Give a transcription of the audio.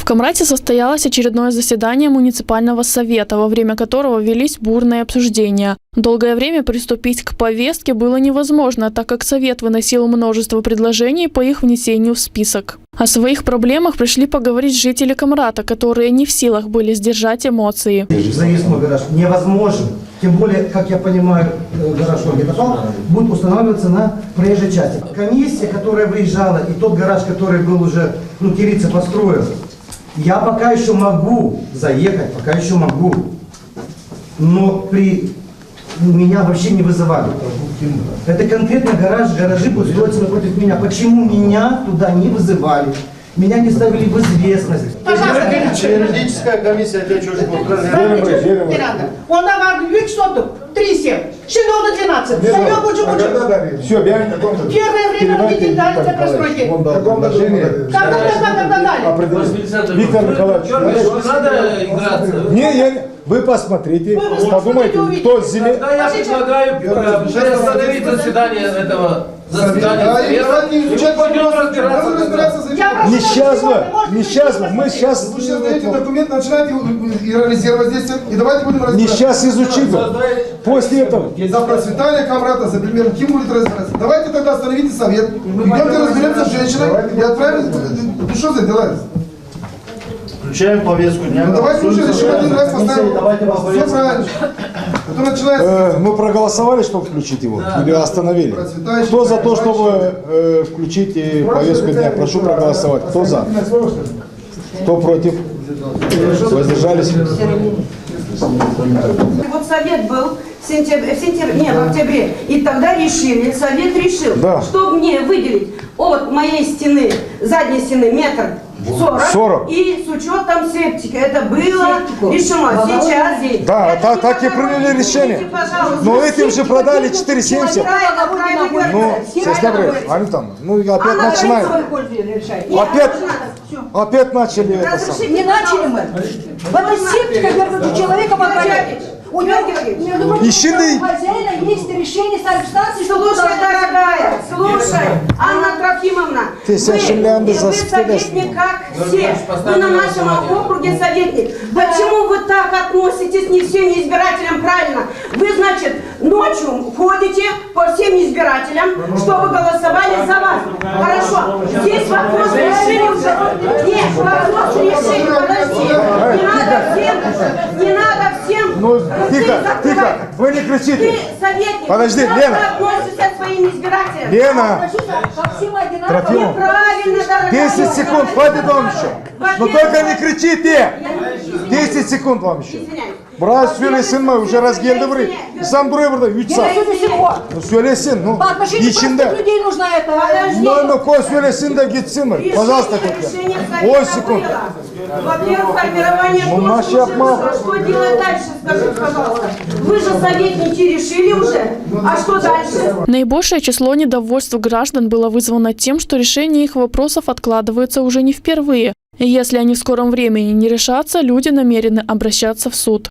Камрате состоялось очередное заседание муниципального совета, во время которого велись бурные обсуждения. Долгое время приступить к повестке было невозможно, так как совет выносил множество предложений по их внесению в список. О своих проблемах пришли поговорить жители Камрата, которые не в силах были сдержать эмоции. Заезд в мой гараж невозможен. Тем более, как я понимаю, гараж Ольги-Топал будет устанавливаться на проезжей части. Комиссия, которая выезжала, и тот гараж, который был уже, Кирица построил, я пока еще могу заехать, пока еще могу. Но меня вообще не вызывали. Это конкретно гаражи будут строиться напротив меня. Почему меня туда не вызывали? Меня не ставили в известность. Пожалуйста. Юридическая комиссия для чужих. Onda var 3 sotuk, 3-7. Şimdi oldu 12. Совет учу. Все, я на каком-то. Первое время родители дали для постройки. Когда дали? Виктор Николаевич. Надо играться. Вы посмотрите, подумайте, кто земель. Тогда я предлагаю приостановить заседание этого заседания. Пойдем разбираться. Не сейчас, мы сейчас... Вы сейчас даете документ, начинаете реализировать здесь, и давайте будем разбираться. Не сейчас изучить. После этого. За процветание Камрата, за примером, кем будет разбираться. Давайте тогда остановите совет, идемте разберемся с женщиной и отправим. Ну что за дела? Включаем повестку дня. Ну давайте уже решим один раз поставим. Все правильно. Это начинается. Мы проголосовали, чтобы включить его? Или остановили? Кто за то, чтобы включить повестку дня? Прошу проголосовать. Кто за? Кто против? Воздержались? Вот совет был в октябре, и тогда решили, совет решил, что мне выделить от моей стены, задней стены метр 40, и с учетом септика. Это было решено. Сейчас здесь. Да, так и приняли решение. Но этим же продали 4,70. Ну, сестра, они там, опять начинают. Опять начали это самое. Не начали мы. Это септика вернуть человека подгонять. У него хозяина есть решение санэпидстанции. Слушай, дорогая, слушай, Анна Трофимовна, вы советник, как все. Вы на нашем округе советник. Почему вы так относитесь не всем избирателям правильно? Вы, значит, ночью ходите по всем избирателям, чтобы голосовали за вас. Хорошо. Здесь вопрос решили уже. Нет, вопрос решили. Подожди. Не надо всем. Тихо, вы не кричите. Ты советник. Подожди, как Лена. ты относишься к своим избирателям? Лена. Неправильно, дорогая. 10 секунд, хватит вам еще. Но только не кричите. 10 секунд вам еще. Брат, söylesин mi? Уже разгелдеври. Сам buraya burada 3 saat. Söylesin. İçinde. Людей нужно это. Ну, кой söylesin de gitsin mi? Пожалуйста, только. 10 секунд. Во-первых, формирование службы. Что делать дальше, скажите, пожалуйста. Вы же советники решили уже. А что дальше? Наибольшее число недовольств граждан было вызвано тем, что решение их вопросов откладывается уже не впервые. И если они в скором времени не решатся, люди намерены обращаться в суд.